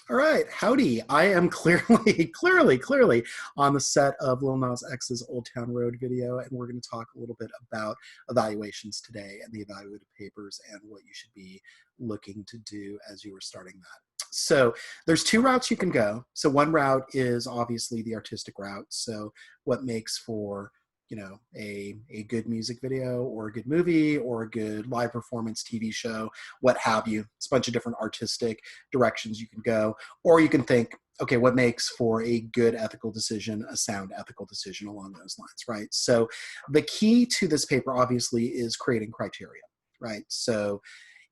All right, howdy. I am clearly, clearly on the set of Lil Nas X's Old Town Road video, and we're going to talk a little bit about evaluations today and the evaluative papers and what you should be looking to do as you are starting that. So there's two routes you can go. So one route is obviously the artistic route. So what makes for a good music video or a good movie or a good live performance TV show, what have you. It's a bunch of different artistic directions you can go. Or you can think, okay, what makes for a good ethical decision, a sound ethical decision along those lines, right? So the key to this paper obviously is creating criteria, right? So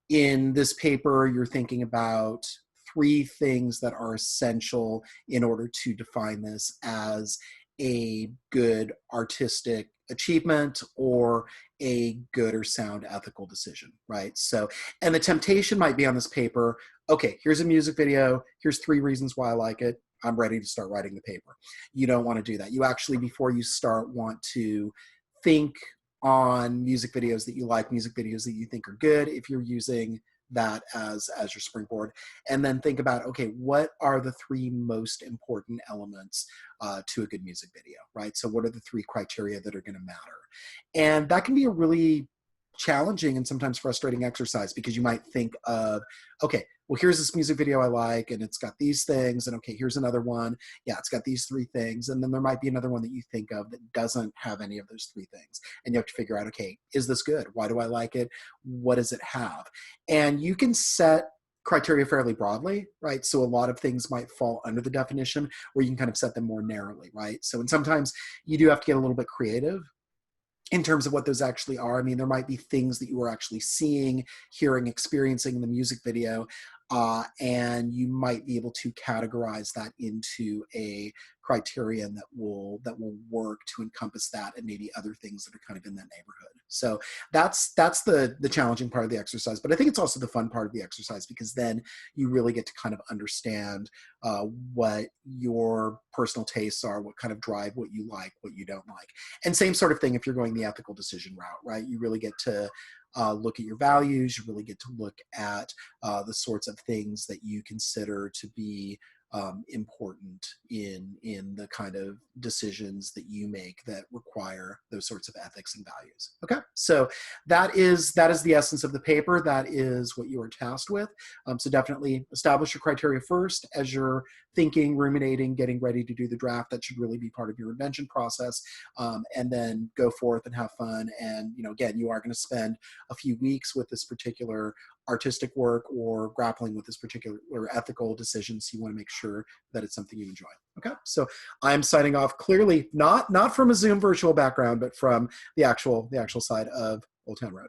in this paper, you're thinking about three things that are essential in order to define this as a good artistic achievement or a good or sound ethical decision, right? So, and the temptation might be on this paper, okay, here's a music video, here's three reasons why I like it, I'm ready to start writing the paper. You don't want to do that. You actually, before you start, want to think on music videos that you like, music videos that you think are good, if you're using that as your springboard, and then think about, okay, what are the three most important elements to a good music video, right? So what are the three criteria that are going to matter? And that can be a really challenging and sometimes frustrating exercise, because you might think of, okay, well, here's this music video I like, and it's got these things, and okay, here's another one. Yeah, it's got these three things. And then there might be another one that you think of that doesn't have any of those three things. And you have to figure out, okay, is this good? Why do I like it? What does it have? And you can set criteria fairly broadly, right? So a lot of things might fall under the definition, where you can kind of set them more narrowly, right? So, and sometimes you do have to get a little bit creative in terms of what those actually are. I mean, there might be things that you are actually seeing, hearing, experiencing in the music video, and you might be able to categorize that into a criterion that will work to encompass that and maybe other things that are kind of in that neighborhood. So that's the challenging part of the exercise, but I think it's also the fun part of the exercise, because then you really get to kind of understand what your personal tastes are, what kind of drive what you like, what you don't like. And same sort of thing if you're going the ethical decision route, right? You really get to look at your values. You really get to look at the sorts of things that you consider to be important in the kind of decisions that you make that require those sorts of ethics and values. Okay, so that is the essence of the paper. That is what you are tasked with. So definitely establish your criteria first as you're thinking, ruminating, getting ready to do the draft. That should really be part of your invention process, and then go forth and have fun. And again, you are going to spend a few weeks with this particular artistic work or grappling with this particular ethical decision. So you want to make sure that it's something you enjoy. Okay, so I'm signing off, clearly not from a Zoom virtual background, but from the actual side of Old Town Road.